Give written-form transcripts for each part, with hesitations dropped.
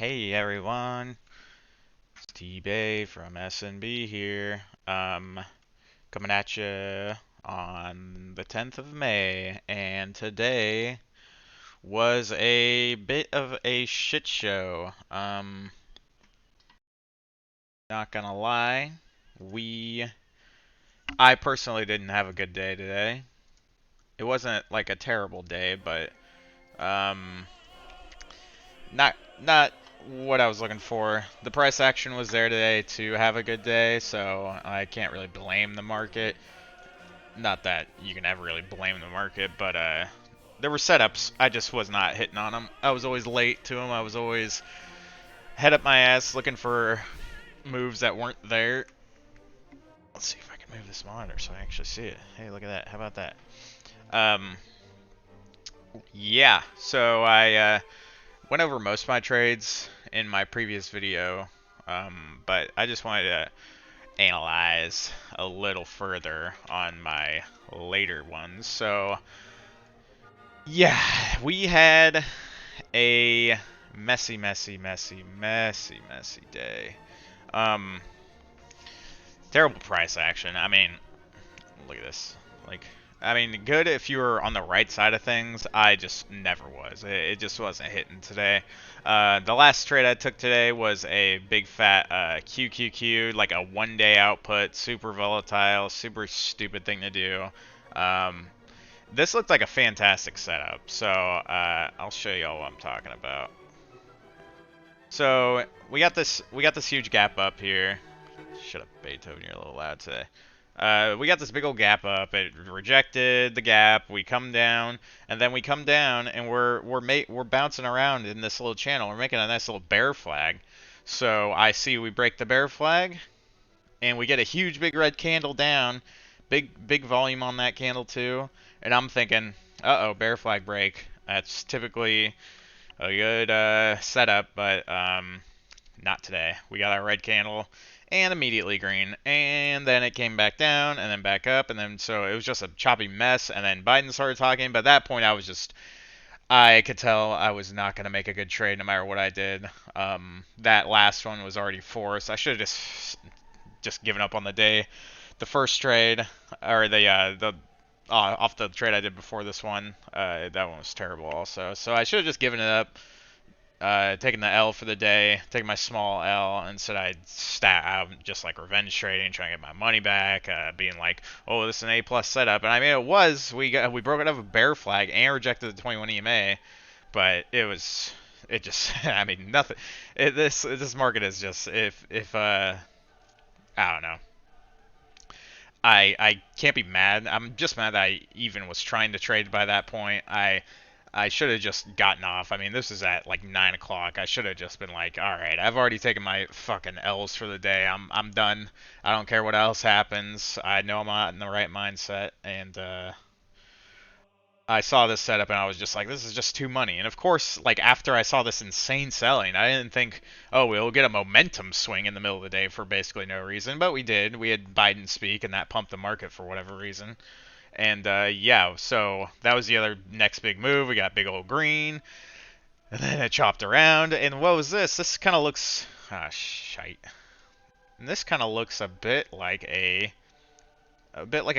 Hey everyone, it's T-Bay from SNB here. Coming at you on the 10th of May, and today was a bit of a shit show. Not gonna lie, we, I personally didn't have a good day today. It wasn't like a terrible day, but um, not what I was looking for. The price action was there today to have a good day, so I can't really blame the market. Not that you can ever really blame the market, but there were setups. I just was not hitting on them. I was always late to them. I was always head up my ass looking for moves that weren't there. Let's see if I can move this monitor so I actually see it. Hey, look at that. How about that? Um, yeah. So I went over most of my trades in my previous video, but I just wanted to analyze a little further on my later ones. So, yeah, we had a messy day. Um, Terrible price action. I mean, look at this. Like, I mean, good if you were on the right side of things. I just never was. It just wasn't hitting today. The last trade I took today was a big fat QQQ, like a 1 day output, super volatile, super stupid thing to do. Um, this looked like a fantastic setup, so I'll show you all what I'm talking about. So we got this huge gap up here. Shut up, Beethoven. You're a little loud today. We got this big old gap up. It rejected the gap. We come down, and then we come down, and we're bouncing around in this little channel. We're making a nice little bear flag. So I see we break the bear flag, and we get a huge big red candle down. Big volume on that candle too. And I'm thinking, uh-oh, bear flag break. That's typically a good setup, but not today. We got our red candle and immediately green, and then it came back down and then back up, and then so it was just a choppy mess. And then Biden started talking, but at that point I could tell I was not going to make a good trade no matter what I did. That last one was already forced. I should have just given up on the day. The first trade, or the off the trade I did before this one, that one was terrible also. So I should have just given it up, taking the L for the day, taking my small L. Instead, I'd stat out just like revenge trading, trying to get my money back, being like, "Oh, this is an A plus setup." And I mean, it was. We broke it up with bear flag and rejected the 21 EMA, but it just I mean nothing. This market is just if I don't know. I can't be mad. I'm just mad that I even was trying to trade by that point. I should have just gotten off. I mean, this is at like 9 o'clock. I should have just been like, all right, I've already taken my fucking L's for the day. I'm done. I don't care what else happens. I know I'm not in the right mindset, and I saw this setup and I was just like, this is just too money. And of course, like after I saw this insane selling, I didn't think, oh, we'll get a momentum swing in the middle of the day for basically no reason, but we did. We had Biden speak, and that pumped the market for whatever reason. And yeah, so that was the other next big move. We got big old green, and then it chopped around. And what was this? This kind of looks shite. And this kind of looks a bit like a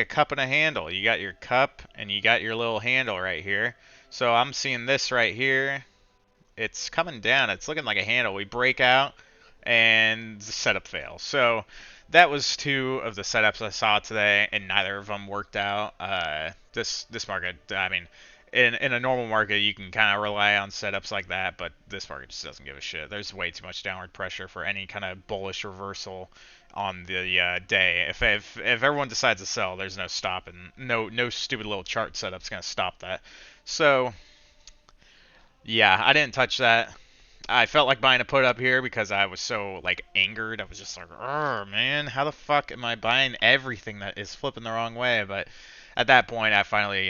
cup and a handle. You got your cup and you got your little handle right here. So I'm seeing this right here. It's coming down. It's looking like a handle. We break out and the setup fails. So that was two of the setups I saw today, and neither of them worked out. This market, I mean, in a normal market, you can kind of rely on setups like that, but this market just doesn't give a shit. There's way too much downward pressure for any kind of bullish reversal on the day. If everyone decides to sell, there's no stopping. No stupid little chart setup's gonna stop that. So yeah, I didn't touch that. I felt like buying a put up here because I was so like angered. I was just like, "Oh man, how the fuck am I buying everything that is flipping the wrong way?" But at that point, I finally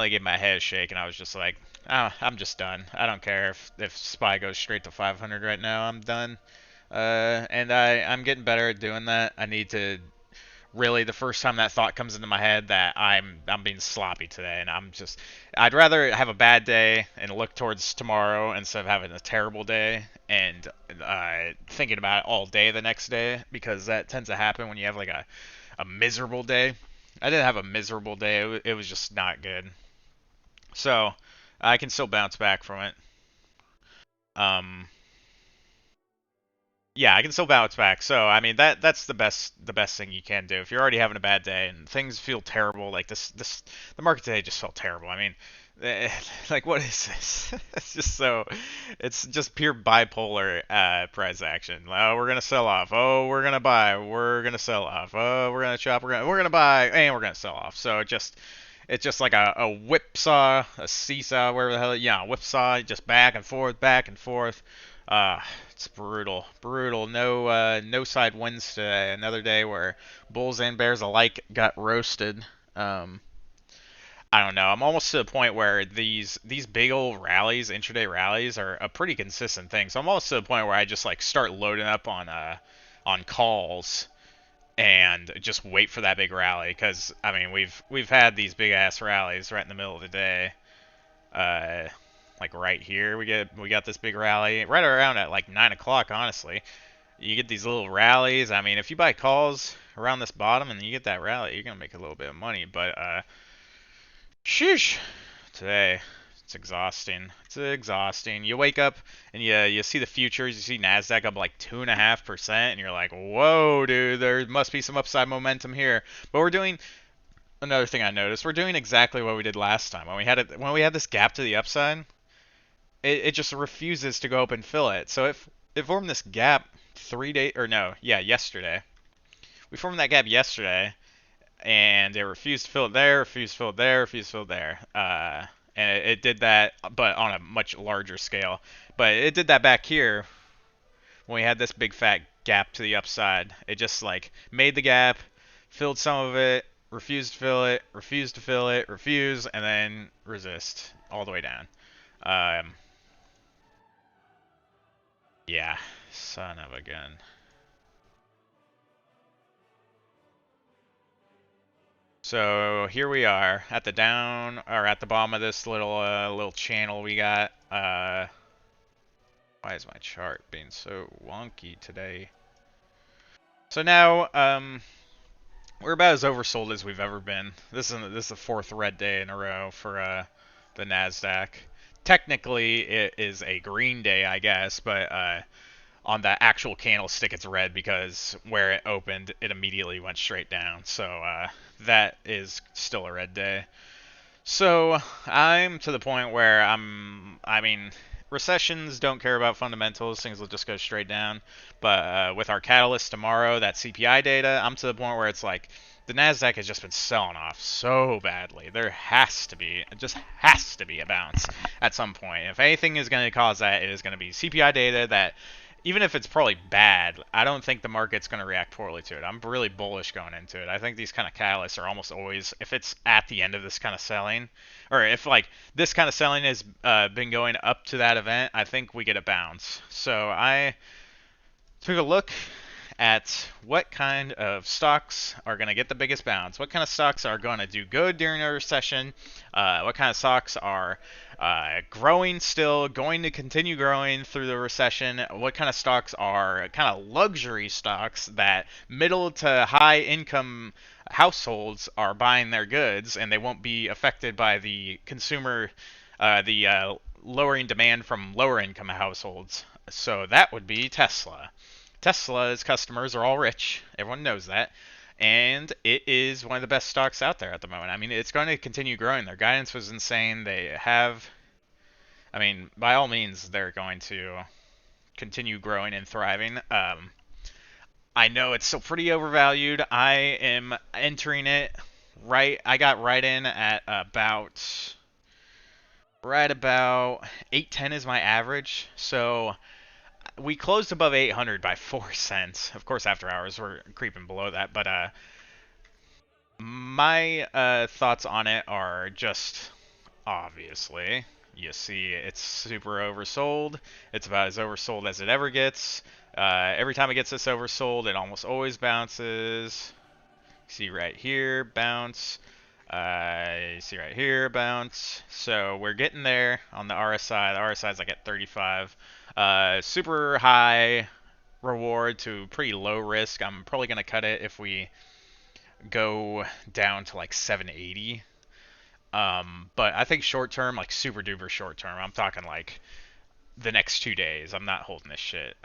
gave my head a shake, and I was just like, "Oh, I'm just done. I don't care if SPY goes straight to 500 right now. I'm done." And I'm getting better at doing that. I need to really the first time that thought comes into my head that I'm being sloppy today, and I'd rather have a bad day and look towards tomorrow instead of having a terrible day and thinking about it all day the next day, because that tends to happen when you have like a miserable day. I didn't have a miserable day. It was just not good. So I can still bounce back from it. Um, yeah, I can still bounce back. So I mean that's the best thing you can do. If you're already having a bad day and things feel terrible, like this the market today just felt terrible. I mean, like what is this? It's just pure bipolar price action. Oh, we're gonna sell off. Oh, we're gonna buy. We're gonna sell off. Oh, we're gonna chop. We're gonna buy, and we're gonna sell off. So it's just like a whipsaw, a seesaw, wherever the hell, yeah, whipsaw, just back and forth, back and forth. Uh, it's brutal, brutal. No side wins today. Another day where bulls and bears alike got roasted. Um, I don't know. I'm almost to the point where these big old rallies, intraday rallies, are a pretty consistent thing. So I'm almost to the point where I just like start loading up on calls and just wait for that big rally, because I mean we've had these big ass rallies right in the middle of the day. Uh, like right here we got this big rally right around at like 9 o'clock. Honestly, you get these little rallies. I mean, if you buy calls around this bottom and you get that rally, you're gonna make a little bit of money. But sheesh, today it's exhausting. It's exhausting. You wake up and you see the futures. You see Nasdaq up like 2.5%, and you're like, whoa, dude, there must be some upside momentum here. But we're doing another thing I noticed. We're doing exactly what we did last time when we had this gap to the upside. It just refuses to go up and fill it. So if it formed this gap 3 days or no, yeah, yesterday. We formed that gap yesterday, and it refused to fill it there, refused to fill it there, refused to fill it there. And it did that, but on a much larger scale. But it did that back here when we had this big fat gap to the upside. It just like made the gap, filled some of it, refused to fill it, refused to fill it, refuse, and then resist all the way down. Um, yeah, son of a gun. So here we are at the down or at the bottom of this little channel we got. Why is my chart being so wonky today? So now we're about as oversold as we've ever been. This is the fourth red day in a row for the Nasdaq. Technically, it is a green day, I guess, but on the actual candlestick, it's red because where it opened, it immediately went straight down. So that is still a red day. So I'm to the point where I mean, recessions don't care about fundamentals. Things will just go straight down. But with our catalyst tomorrow, that CPI data, I'm to the point where it's like the Nasdaq has just been selling off so badly. There has to be, it just has to be a bounce at some point. If anything is going to cause that, it is going to be CPI data that, even if it's probably bad, I don't think the market's going to react poorly to it. I'm really bullish going into it. I think these kind of catalysts are almost always, if it's at the end of this kind of selling, or if like this kind of selling has been going up to that event, I think we get a bounce. So I took a look at what kind of stocks are going to get the biggest bounce, what kind of stocks are going to do good during a recession, what kind of stocks are growing still, going to continue growing through the recession, what kind of stocks are kind of luxury stocks that middle to high income households are buying their goods and they won't be affected by the consumer, the lowering demand from lower income households. So that would be Tesla. Tesla's customers are all rich. Everyone knows that. And it is one of the best stocks out there at the moment. I mean, it's going to continue growing. Their guidance was insane. I mean, by all means, they're going to continue growing and thriving. I know it's still pretty overvalued. I am entering it right. I got right in at right about 810 is my average. So we closed above 800 by 4 cents. Of course, after hours we're creeping below that, but my thoughts on it are just obviously you see it's super oversold. It's about as oversold as it ever gets. Every time it gets this oversold, it almost always bounces. See right here, bounce. See right here, bounce. So we're getting there on the RSI. The RSI is like at 35. Super high reward to pretty low risk. I'm probably gonna cut it if we go down to like 780. But I think short term, like super duper short term, I'm talking like the next 2 days. I'm not holding this shit.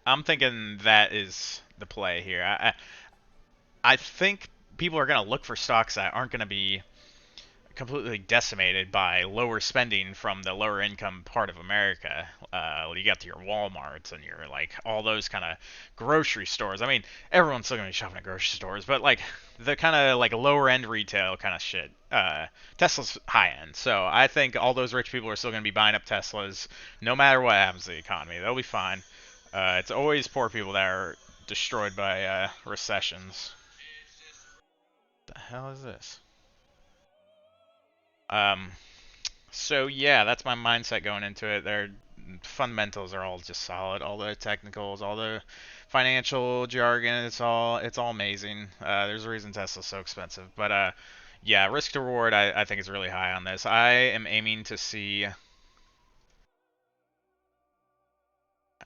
I'm thinking that is the play here. I think people are gonna look for stocks that aren't gonna be completely decimated by lower spending from the lower income part of America. You got your Walmarts and your like all those kind of grocery stores. I mean, everyone's still gonna be shopping at grocery stores, but like the kind of like lower end retail kind of shit. Tesla's high end, so I think all those rich people are still gonna be buying up Teslas, no matter what happens to the economy. They'll be fine. It's always poor people that are destroyed by recessions. The hell is this? Um, So yeah, that's my mindset going into it. Their fundamentals are all just solid. All the technicals, all the financial jargon, it's all amazing. There's a reason Tesla's so expensive. But yeah, risk to reward I think is really high on this. I am aiming to see.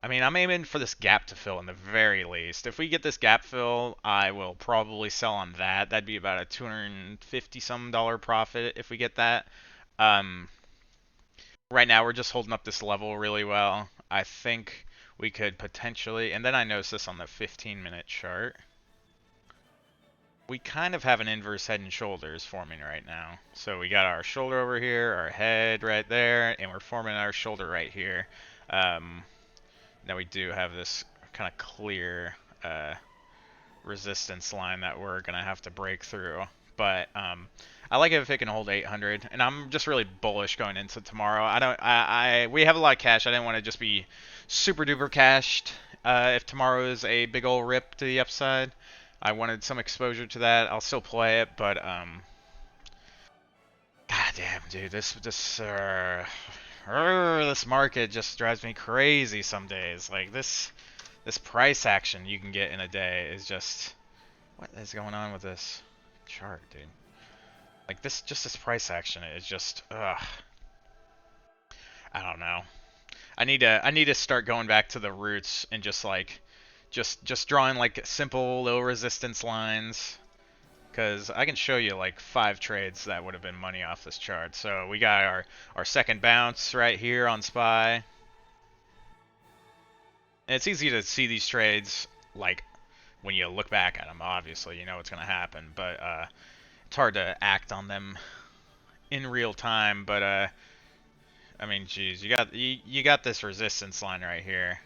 I mean, I'm aiming for this gap to fill in the very least. If we get this gap fill, I will probably sell on that. That'd be about a 250 some dollar profit if we get that. Um, Right now we're just holding up this level really well. I think we could potentially, and then I noticed this on the 15-minute chart. We kind of have an inverse head and shoulders forming right now. So we got our shoulder over here, our head right there, and we're forming our shoulder right here. Um, Now we do have this kind of clear resistance line that we're gonna have to break through. But I like it if it can hold 800, and I'm just really bullish going into tomorrow. We have a lot of cash. I didn't want to just be super duper cashed. If tomorrow is a big old rip to the upside, I wanted some exposure to that. I'll still play it, but god damn, dude, this market just drives me crazy some days. Like this price action you can get in a day is just what is going on with this chart, dude? Like this price action is just ugh. I don't know. I need to start going back to the roots and just like just drawing like simple low resistance lines, because I can show you like 5 trades that would have been money off this chart. So we got our second bounce right here on SPY. And it's easy to see these trades like when you look back at them. Obviously, you know what's gonna happen, but it's hard to act on them in real time. But I mean, geez, you got this resistance line right here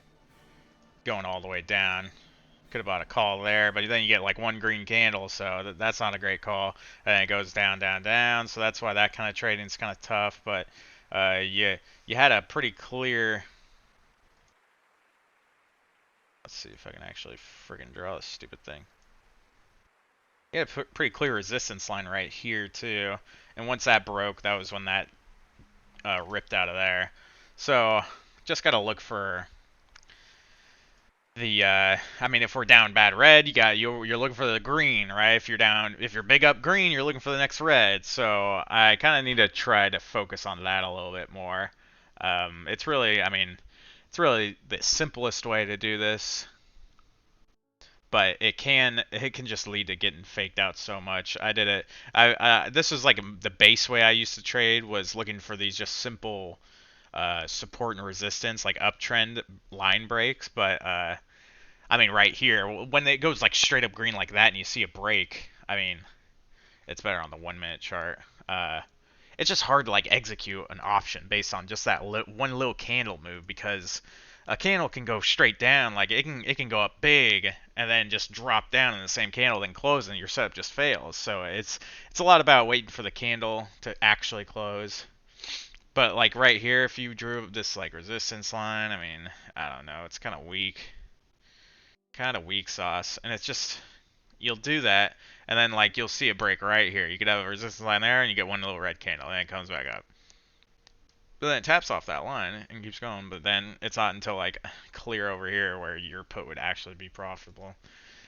going all the way down. Could have bought a call there, but then you get like one green candle, so that's not a great call. And then it goes down, down, down. So that's why that kind of trading is kind of tough. But you had a pretty clear. Let's see if I can actually friggin' draw this stupid thing. You had a pretty clear resistance line right here too, and once that broke, that was when that ripped out of there. So just gotta look for the I mean, if we're down bad red, you're looking for the green, right? If you're big up green, you're looking for the next red. So I kind of need to try to focus on that a little bit more. It's really, I mean, it's really the simplest way to do this, but it can just lead to getting faked out so much. I did it. This was like the base way I used to trade, was looking for these just simple support and resistance, like uptrend line breaks. But I mean, right here, when it goes like straight up green like that, and you see a break, I mean, it's better on the 1 minute chart. It's just hard to like execute an option based on just that one little candle move, because a candle can go straight down, like it can go up big and then just drop down in the same candle, then close, and your setup just fails. So it's a lot about waiting for the candle to actually close. But like right here, if you drew this like resistance line, I mean, I don't know, it's kind of weak sauce, and it's just, you'll do that, and then like you'll see a break right here. You could have a resistance line there, and you get one little red candle, and it comes back up. But then it taps off that line and keeps going. But then it's not until like clear over here where your put would actually be profitable.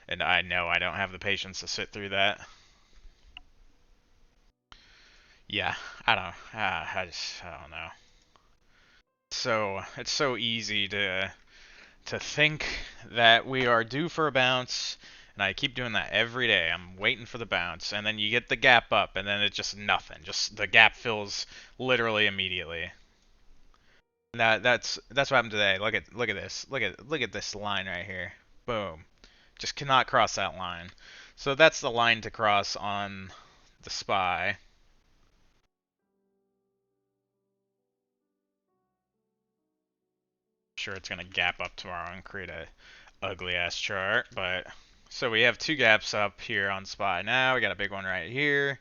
And I know I don't have the patience to sit through that. Yeah, I don't know. So it's so easy to think that we are due for a bounce, and I keep doing that every day. I'm waiting for the bounce, and then you get the gap up, and then it's just nothing. Just the gap fills literally immediately. That's what happened today. Look at this. Look at this line right here. Boom. Just cannot cross that line. So that's the line to cross on the SPY. Sure, it's gonna gap up tomorrow and create a ugly ass chart, but so we have two gaps up here on SPY now. We got a big one right here.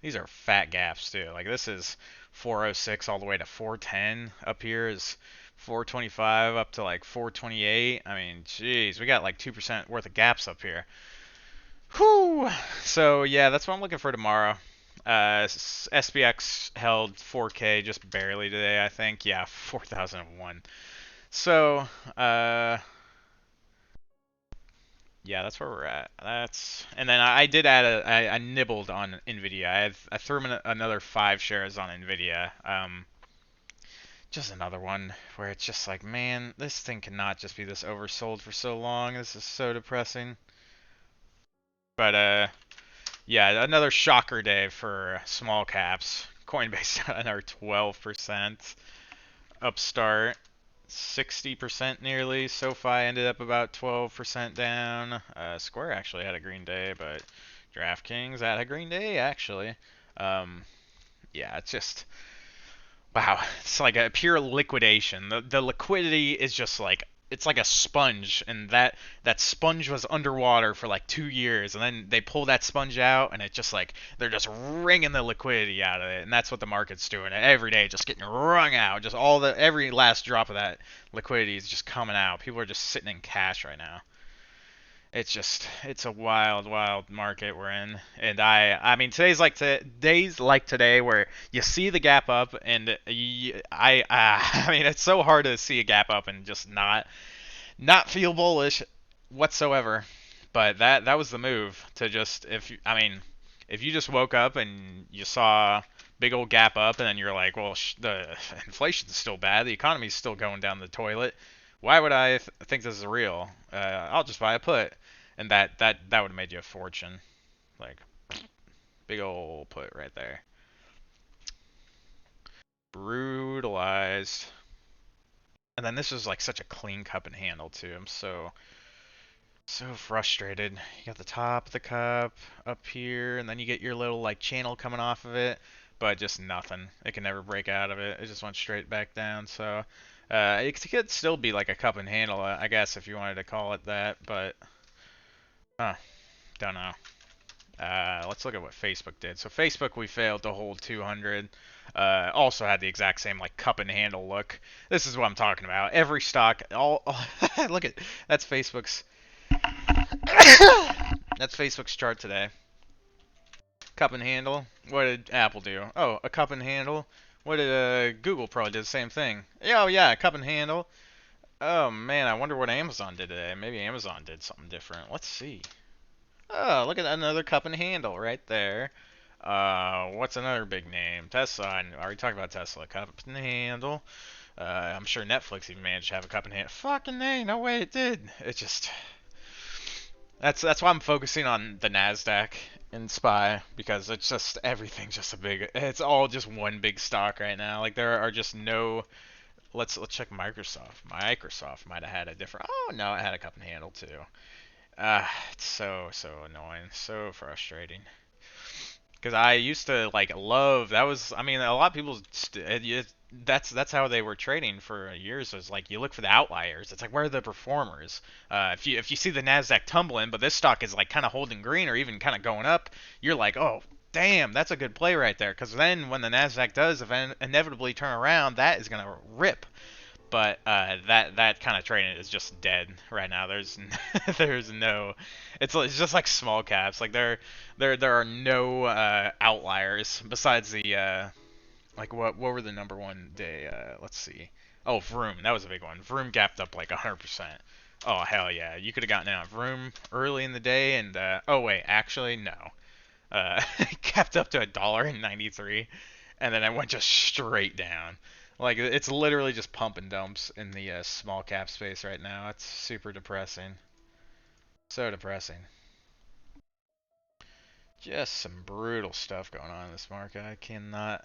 These are fat gaps too. Like this is 406 all the way to 410. Up here is 425 up to like 428. I mean, jeez, we got like 2% worth of gaps up here. Whew. So yeah, that's what I'm looking for tomorrow. SPX held 4K just barely today, I think. Yeah, 4001. So, yeah, that's where we're at. And then I did add I nibbled on Nvidia. I threw in another 5 shares on Nvidia. Just another one where it's just like, man, this thing cannot just be this oversold for so long. This is so depressing. But yeah, another shocker day for small caps. Coinbase another 12%. Upstart 60% nearly. SoFi ended up about 12% down. Square actually had a green day, but DraftKings had a green day actually. Um, yeah, it's just wow. It's like a pure liquidation. The liquidity is just like it's like a sponge, and that sponge was underwater for like 2 years, and then they pull that sponge out, and it just like they're just wringing the liquidity out of it, and that's what the market's doing every day, just getting wrung out. Just every last drop of that liquidity is just coming out. People are just sitting in cash right now. It's a wild market we're in, and I mean days like today where you see the gap up, and I mean it's so hard to see a gap up and just not feel bullish whatsoever. But that was the move to just I mean if you just woke up and you saw big old gap up, and then you're like, well, the inflation's still bad, the economy's still going down the toilet. Why would I think this is real? I'll just buy a put, and that would have made you a fortune. Like big old put right there. Brutalized. And then this is like such a clean cup and handle too. I'm so frustrated. You got the top of the cup up here, and then you get your little like channel coming off of it, but just nothing. It can never break out of it. It just went straight back down. So it could still be like a cup and handle, I guess, if you wanted to call it that, but don't know. Let's look at what Facebook did. So Facebook, we failed to hold 200. Also had the exact same like cup and handle look. This is what I'm talking about. Every stock, all look at that's Facebook's that's Facebook's chart today. Cup and handle. What did Apple do? Oh, a cup and handle. What did Google probably did the same thing? Yeah, oh yeah, cup and handle. Oh man, I wonder what Amazon did today. Maybe Amazon did something different. Let's see. Oh, look at another cup and handle right there. What's another big name? Tesla. I already talked about Tesla. Cup and handle. I'm sure Netflix even managed to have a cup and handle. Fucking A, no way it did. It just that's why I'm focusing on the Nasdaq and SPY, because it's just everything's just a big. It's all just one big stock right now. Like there are just no. Let's check Microsoft. Microsoft might have had a different. Oh no, it had a cup and handle too. It's so annoying, so frustrating. Because I used to like love that was I mean a lot of people that's how they were trading for years was like you look for the outliers. It's like where are the performers? If you see the Nasdaq tumbling, but this stock is like kind of holding green or even kind of going up, you're like oh damn that's a good play right there. Because then when the Nasdaq does inevitably turn around, that is gonna rip. But that kind of trading is just dead right now. There's no, it's just like small caps. Like there are no outliers besides the like what were the number one day? Let's see. Oh, Vroom, that was a big one. Vroom gapped up like 100%. Oh hell yeah, you could have gotten out of room early in the day, and oh wait, actually no. Capped up to $1.93, and then I went just straight down. Like it's literally just pump and dumps in the small cap space right now. It's super depressing. So depressing. Just some brutal stuff going on in this market. I cannot.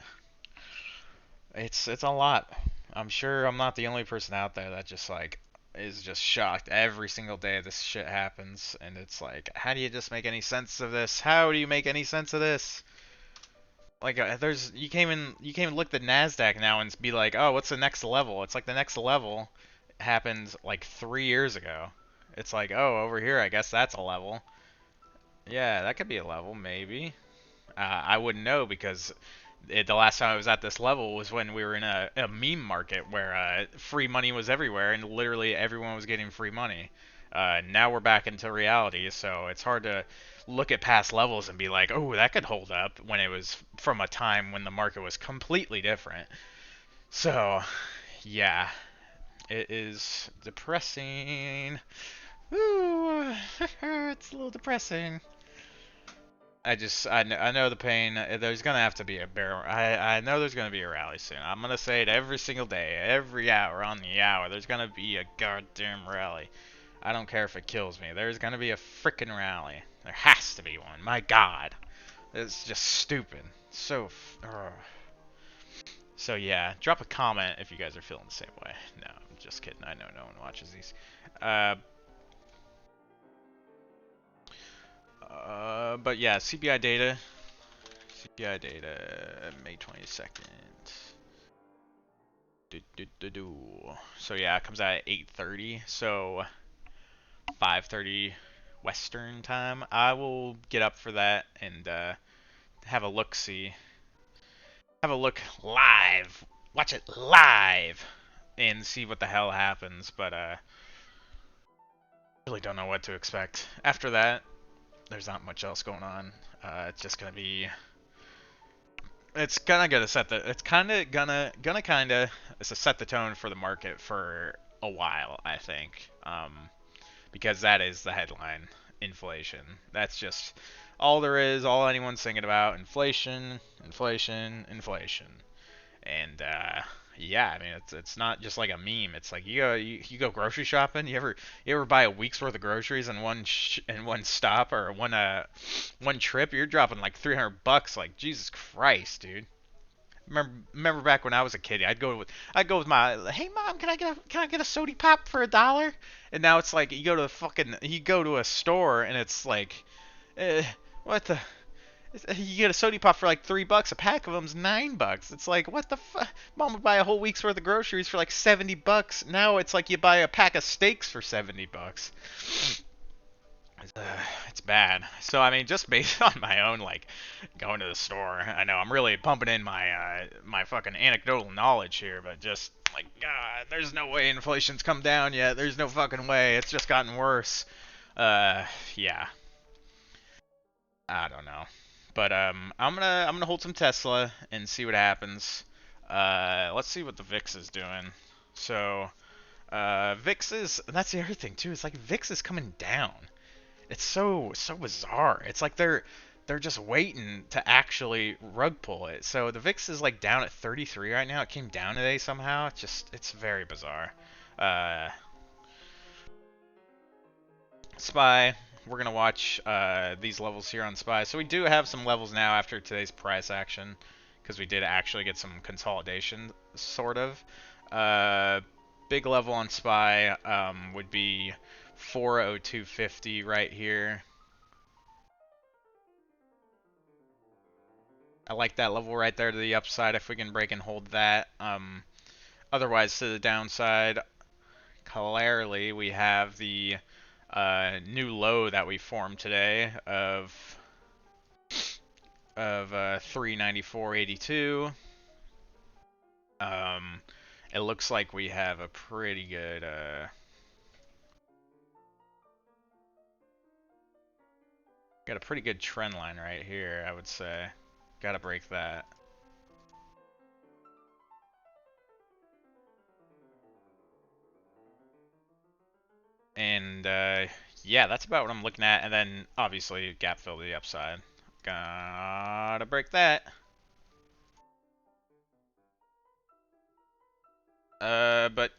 It's a lot. I'm sure I'm not the only person out there that just like is just shocked every single day this shit happens, and it's like, how do you just make any sense of this? How do you make any sense of this? Like, there's you can't even look at the Nasdaq now and be like, oh, what's the next level? It's like the next level happened like 3 years ago. It's like, oh, over here, I guess that's a level. Yeah, that could be a level, maybe. I wouldn't know because the last time I was at this level was when we were in a meme market where free money was everywhere and literally everyone was getting free money. Now we're back into reality, so it's hard to look at past levels and be like, oh, that could hold up when it was from a time when the market was completely different. So, yeah, it is depressing. Ooh, it's a little depressing. I know the pain. There's gonna have to be a bear. I know there's gonna be a rally soon. I'm gonna say it every single day, every hour on the hour. There's gonna be a goddamn rally. I don't care if it kills me. There's gonna be a freaking rally. There has to be one. My God, it's just stupid. So yeah. Drop a comment if you guys are feeling the same way. No, I'm just kidding. I know no one watches these. Uh, but yeah, CPI data. CPI data, May 22nd. So yeah, it comes out at 8:30. So 5:30 Western time. I will get up for that and have a look. See, have a look live. Watch it live and see what the hell happens. But really don't know what to expect. After that, there's not much else going on. It's just gonna be. It's gonna set the. It's gonna set the tone for the market for a while. I think. Because that is the headline, inflation. That's just all there is, all anyone's thinking about, inflation, inflation, inflation. And yeah, I mean it's not just like a meme. It's like you go grocery shopping. You ever buy a week's worth of groceries in one stop or one trip? You're dropping like $300. Like Jesus Christ, dude. Remember back when I was a kid, I'd go with my, hey mom, can I get a sody pop for $1? And now it's like you go to a store and it's like, eh, what the, you get a sody pop for like $3, a pack of them's $9. It's like, what the fuck? Mom would buy a whole week's worth of groceries for like $70. Now it's like you buy a pack of steaks for $70. It's bad. So I mean, just based on my own like going to the store, I know I'm really pumping in my fucking anecdotal knowledge here, but just like God, there's no way inflation's come down yet. There's no fucking way. It's just gotten worse. Yeah, I don't know, but I'm gonna hold some Tesla and see what happens. Let's see what the VIX is doing. So VIX is that's the other thing too. It's like VIX is coming down. It's so bizarre. It's like they're just waiting to actually rug pull it. So the VIX is like down at 33 right now. It came down today somehow. It's very bizarre. Uh, SPY. We're gonna watch these levels here on SPY. So we do have some levels now after today's price action, because we did actually get some consolidation, sort of. Uh, Big level on SPY would be 40250 right here. I like that level right there to the upside if we can break and hold that. Otherwise, to the downside, clearly we have the new low that we formed today of 394.82. It looks like we have a pretty good got a pretty good trend line right here, I would say. Gotta break that. And yeah, that's about what I'm looking at. And then obviously gap fill to the upside. Gotta break that. But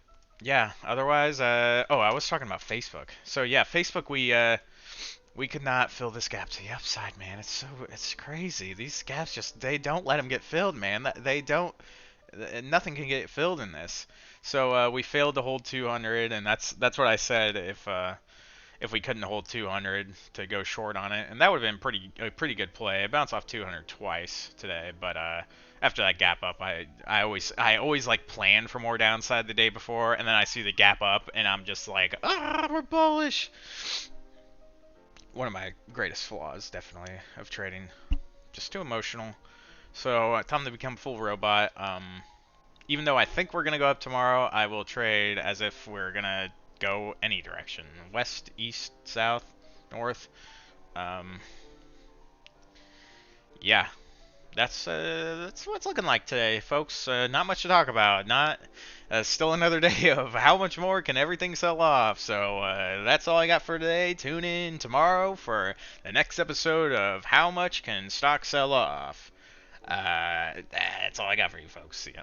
yeah, otherwise, oh, I was talking about Facebook. So yeah, Facebook, we could not fill this gap to the upside, man. It's crazy. These gaps just they don't let them get filled, man. They don't. Nothing can get filled in this. So we failed to hold 200, and that's what I said if we couldn't hold 200 to go short on it, and that would have been a pretty good play. I bounced off 200 twice today, but after that gap up, I always like plan for more downside the day before, and then I see the gap up, and I'm just like, we're bullish. One of my greatest flaws, definitely, of trading. Just too emotional. So time to become full robot. Even though I think we're gonna go up tomorrow, I will trade as if we're gonna go any direction: west, east, south, north. Um, yeah, that's what it's looking like today, folks. Not much to talk about. Not still another day of how much more can everything sell off. So that's all I got for today. Tune in tomorrow for the next episode of How Much Can Stock Sell Off. That's all I got for you folks. See ya.